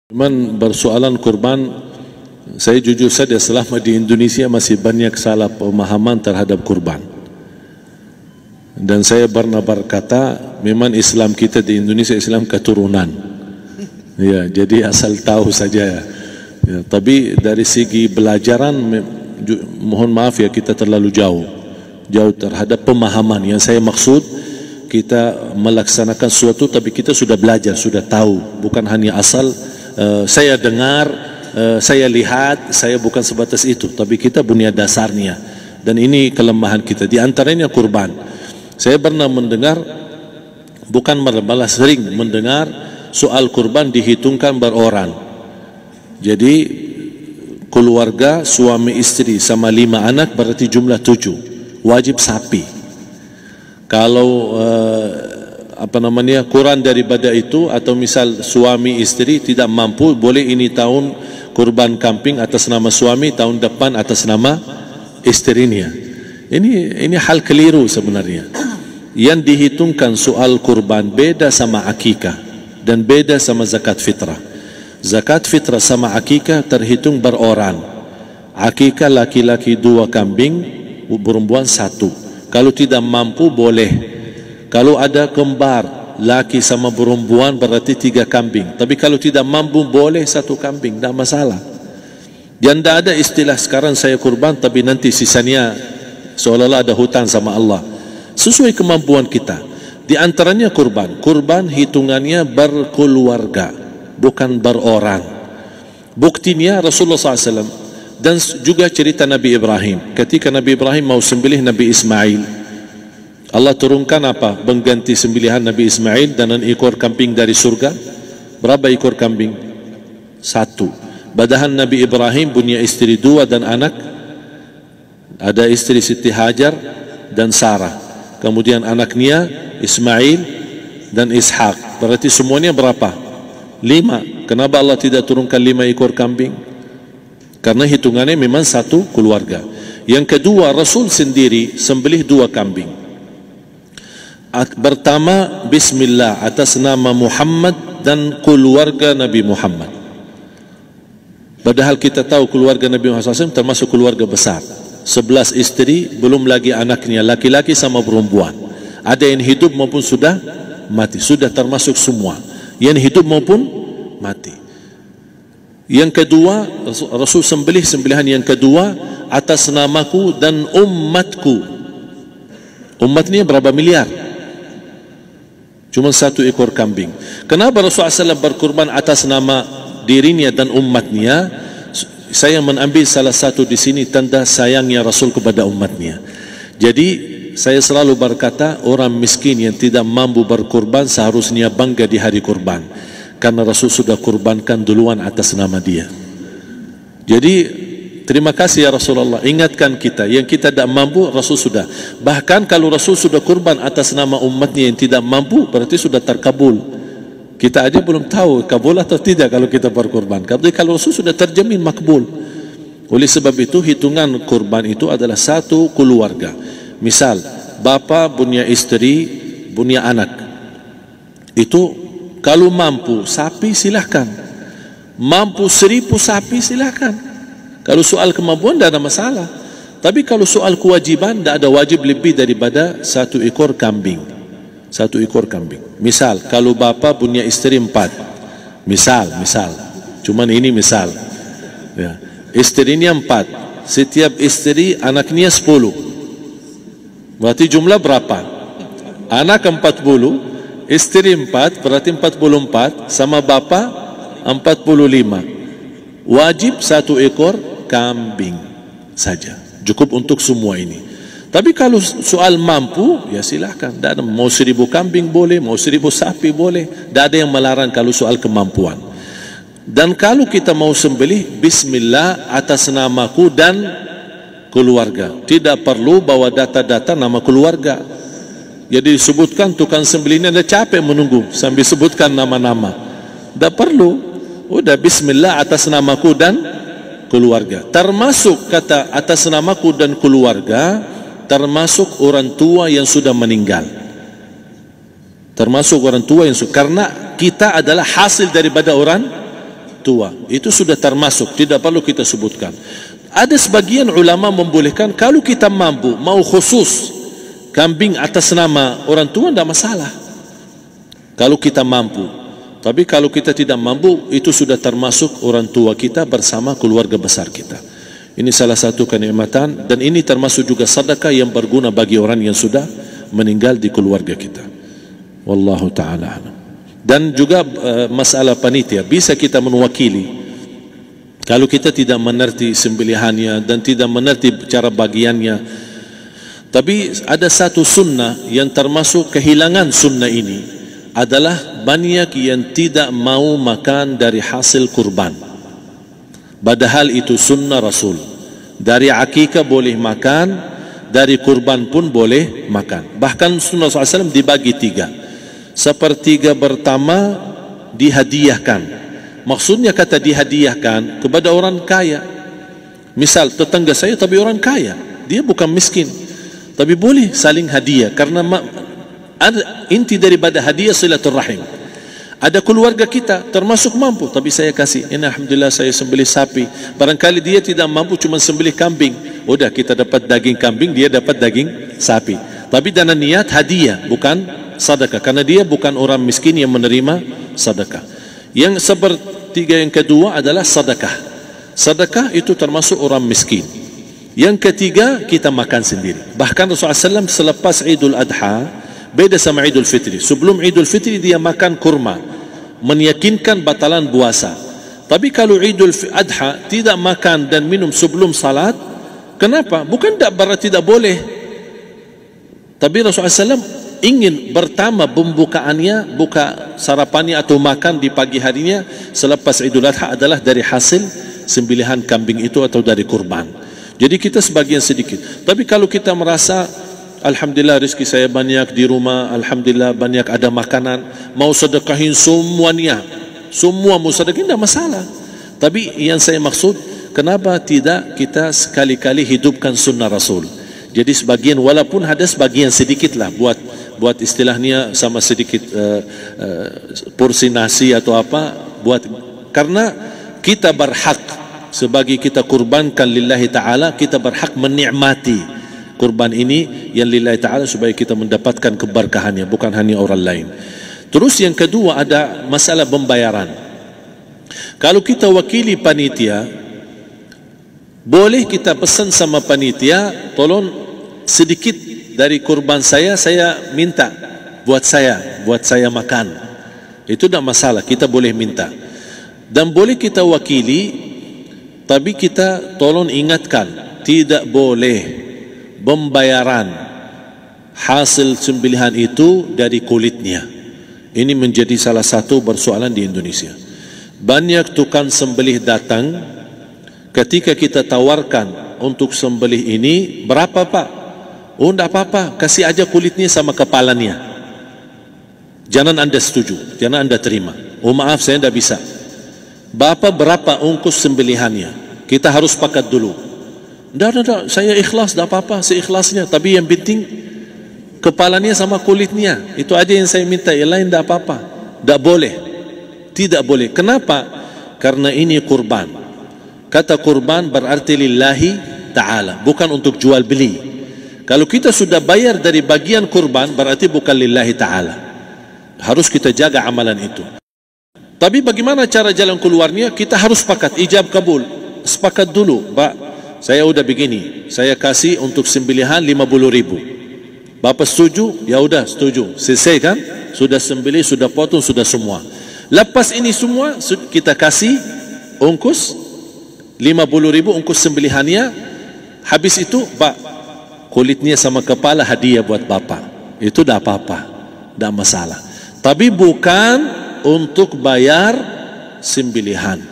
Cuman bersoalan kurban, saya jujur saja selama di Indonesia masih banyak salah pemahaman terhadap kurban. Dan saya pernah berkata, memang Islam kita di Indonesia Islam keturunan. Ya, jadi asal tahu saja. Ya, tapi dari segi belajaran, mohon maaf ya kita terlalu jauh terhadap pemahaman. Yang saya maksud, kita melaksanakan sesuatu tapi kita sudah belajar, sudah tahu, bukan hanya asal saya dengar, saya lihat, saya bukan sebatas itu, tapi kita punya dasarnya. Dan ini kelemahan kita, di antaranya kurban. Saya pernah mendengar, bukan malah sering mendengar soal kurban dihitungkan beroran. Jadi keluarga suami istri sama 5 anak berarti jumlah 7, wajib sapi. Kalau kurang daripada itu, atau misal suami istri tidak mampu, boleh ini tahun kurban kambing atas nama suami, tahun depan atas nama istrinya. Ini hal keliru sebenarnya. Yang dihitungkan soal kurban beda sama akikah dan beda sama zakat fitrah. Zakat fitrah sama akikah terhitung beroran. Akikah laki-laki 2 kambing, perempuan 1. Kalau tidak mampu boleh. Kalau ada kembar laki sama perempuan berarti 3 kambing. Tapi kalau tidak mampu boleh 1 kambing, tidak masalah. Dan tidak ada istilah sekarang saya kurban tapi nanti sisanya seolah-olah ada hutang sama Allah. Sesuai kemampuan kita. Di antaranya kurban. Kurban hitungannya berkeluarga, bukan beroran. Buktinya Rasulullah SAW dan juga cerita Nabi Ibrahim. Ketika Nabi Ibrahim mau sembelih Nabi Ismail, Allah turunkan apa? Mengganti sembelihan Nabi Ismail dengan ekor kambing dari surga. Berapa ekor kambing? 1. Padahal Nabi Ibrahim punya istri 2 dan anak. Ada istri Siti Hajar dan Sarah. Kemudian anaknya Ismail dan Ishak. Berarti semuanya berapa? 5. Kenapa Allah tidak turunkan 5 ekor kambing? Karena hitungannya memang 1 keluarga. Yang kedua, Rasul sendiri sembelih 2 kambing. Pertama, Bismillah atas nama Muhammad dan keluarga Nabi Muhammad. Padahal kita tahu keluarga Nabi Muhammad SAW termasuk keluarga besar. 11 istri, belum lagi anaknya, laki-laki sama perempuan. Ada yang hidup maupun sudah mati. Sudah termasuk semua. Yang hidup maupun mati. Yang kedua, Rasul sembelih sembelihan yang kedua atas namaku dan umatku. Umatnya berapa miliar? Cuma 1 ekor kambing. Kenapa Rasulullah SAW berkurban atas nama dirinya dan umatnya? Saya mengambil salah satu di sini tanda sayangnya Rasul kepada umatnya. Jadi saya selalu berkata, orang miskin yang tidak mampu berkurban seharusnya bangga di hari kurban, karena Rasul sudah kurbankan duluan atas nama dia. Jadi terima kasih ya Rasulullah, ingatkan kita. Yang kita tidak mampu, Rasul sudah. Bahkan kalau Rasul sudah kurban atas nama umatnya yang tidak mampu, berarti sudah terkabul. Kita aja belum tahu kabul atau tidak kalau kita berkurban. Tapi kalau Rasul sudah terjamin makbul. Oleh sebab itu, hitungan kurban itu adalah 1 keluarga. Misal, bapa punya istri, punya anak. Itu kalau mampu sapi silahkan. Mampu 1000 sapi silahkan. Kalau soal kemampuan tidak ada masalah. Tapi kalau soal kewajiban, tidak ada wajib lebih daripada 1 ekor kambing. 1 ekor kambing. Misal, kalau bapa punya istri 4. Misal. Cuman ini misal. Ya. Istrinya 4. Setiap istri anaknya 10. Berarti jumlah berapa? Anak 40, istri 4, berarti 44, sama bapa 45. Wajib 1 ekor kambing saja, cukup untuk semua ini. Tapi kalau soal mampu, ya silahkan. Mau 1000 kambing boleh, mau 1000 sapi boleh. Tidak ada yang melarang kalau soal kemampuan. Dan kalau kita mau sembelih, Bismillah atas namaku dan keluarga. Tidak perlu bawa data-data nama keluarga. Jadi disebutkan tukang sembelihnya ada capek menunggu sambil sebutkan nama-nama. Tidak perlu. Udah Bismillah atas namaku dan keluarga. Termasuk kata atas namaku dan keluarga, termasuk orang tua yang sudah meninggal. Termasuk orang tua yang sudah, karena kita adalah hasil daripada orang tua. Itu sudah termasuk, tidak perlu kita sebutkan. Ada sebagian ulama membolehkan kalau kita mampu, mau khusus kambing atas nama orang tua, tidak masalah kalau kita mampu. Tapi kalau kita tidak mampu, itu sudah termasuk orang tua kita bersama keluarga besar kita. Ini salah satu kenikmatan, dan ini termasuk juga sedekah yang berguna bagi orang yang sudah meninggal di keluarga kita. Wallahu ta'ala alam. Dan juga masalah panitia, bisa kita mewakili kalau kita tidak mengerti sembelihannya dan tidak mengerti cara bagiannya. Tapi ada satu sunnah yang termasuk kehilangan sunnah ini, adalah banyak yang tidak mau makan dari hasil kurban, padahal itu sunnah Rasul. Dari akikah boleh makan, dari kurban pun boleh makan. Bahkan sunnah SAW dibagi 3. Sepertiga pertama dihadiahkan. Maksudnya kata dihadiahkan kepada orang kaya. Misal tetangga saya tapi orang kaya, dia bukan miskin, tapi boleh saling hadiah. Karena inti daripada hadiah silaturrahim. Ada keluarga kita termasuk mampu, tapi saya kasih, ini alhamdulillah saya sembelih sapi. Barangkali dia tidak mampu, cuma sembelih kambing. Udah, kita dapat daging kambing, dia dapat daging sapi. Tapi dengan niat hadiah, bukan sedekah, karena dia bukan orang miskin yang menerima sedekah. Yang sepertiga yang kedua adalah sedekah. Sedekah itu termasuk orang miskin. Yang ketiga, kita makan sendiri. Bahkan Rasulullah SAW selepas Idul Adha, beda sama Idul Fitri. Sebelum Idul Fitri dia makan kurma, meyakinkan batalan puasa. Tapi kalau Idul Adha tidak makan dan minum sebelum salat, kenapa? Bukan berarti tidak boleh. Tapi Rasulullah SAW ingin pertama pembukaannya, buka sarapannya atau makan di pagi harinya selepas Idul Adha adalah dari hasil sembelihan kambing itu atau dari kurban. Jadi kita sebagian sedikit. Tapi kalau kita merasa alhamdulillah rezeki saya banyak di rumah, alhamdulillah banyak ada makanan, mau sedekahin semuanya, semua mau sedekahin, tidak masalah. Tapi yang saya maksud, kenapa tidak kita sekali-kali hidupkan sunnah Rasul? Jadi sebagian, walaupun ada sebagian sedikit lah, buat istilahnya sama sedikit porsi nasi atau apa, karena kita berhak sebagai kita kurbankan lillahi ta'ala, kita berhak menikmati kurban ini yang lillahi ta'ala supaya kita mendapatkan keberkahannya, bukan hanya orang lain. Terus yang kedua ada masalah pembayaran. Kalau kita wakili panitia, boleh kita pesan sama panitia, tolong sedikit dari kurban saya minta buat saya makan. Itu tidak masalah, kita boleh minta. Dan boleh kita wakili, tapi kita tolong ingatkan, tidak boleh pembayaran hasil sembelihan itu dari kulitnya. Ini menjadi salah satu persoalan di Indonesia. Banyak tukang sembelih datang, ketika kita tawarkan untuk sembelih ini, berapa Pak? Oh, tidak apa-apa, kasih aja kulitnya sama kepalanya. Jangan Anda setuju, jangan Anda terima. Oh maaf, saya tidak bisa. Bapak berapa ongkos sembelihannya? Kita harus sepakat dulu. Tidak, saya ikhlas, tidak apa-apa, seikhlasnya. Tapi yang penting kepalanya sama kulitnya. Itu aja yang saya minta, yang lain tidak apa-apa. Tidak boleh. Tidak boleh. Kenapa? Karena ini kurban. Kata kurban berarti lillahi ta'ala, bukan untuk jual beli. Kalau kita sudah bayar dari bagian kurban, berarti bukan lillahi ta'ala. Harus kita jaga amalan itu. Tapi bagaimana cara jalan keluarnya? Kita harus sepakat, ijab kabul. Sepakat dulu, Pak, saya udah begini, saya kasih untuk sembelihan 50.000. Bapak setuju? Ya udah setuju. Selesai kan? Sudah sembelih, sudah potong, sudah semua. Lepas ini semua, kita kasih ongkos 50.000 ongkos sembelihannya. Habis itu, Pak, kulitnya sama kepala hadiah buat Bapak. Itu tidak apa-apa, tidak masalah. Tapi bukan untuk bayar sembelihan.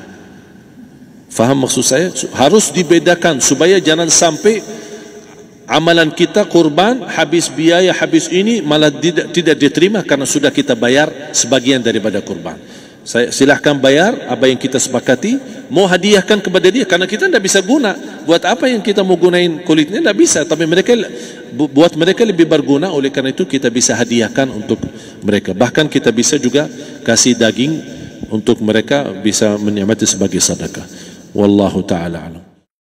Faham maksud saya? Harus dibedakan supaya jangan sampai amalan kita kurban habis biaya, habis ini malah tidak diterima karena sudah kita bayar sebagian daripada kurban. Saya silahkan bayar apa yang kita sepakati, mau hadiahkan kepada dia karena kita tidak bisa guna. Buat apa yang kita mau gunain kulitnya? Tidak bisa. Tapi mereka, buat mereka lebih berguna, oleh karena itu kita bisa hadiahkan untuk mereka. Bahkan kita bisa juga kasih daging untuk mereka bisa menikmati sebagai sedekah. Wallahu taala alam.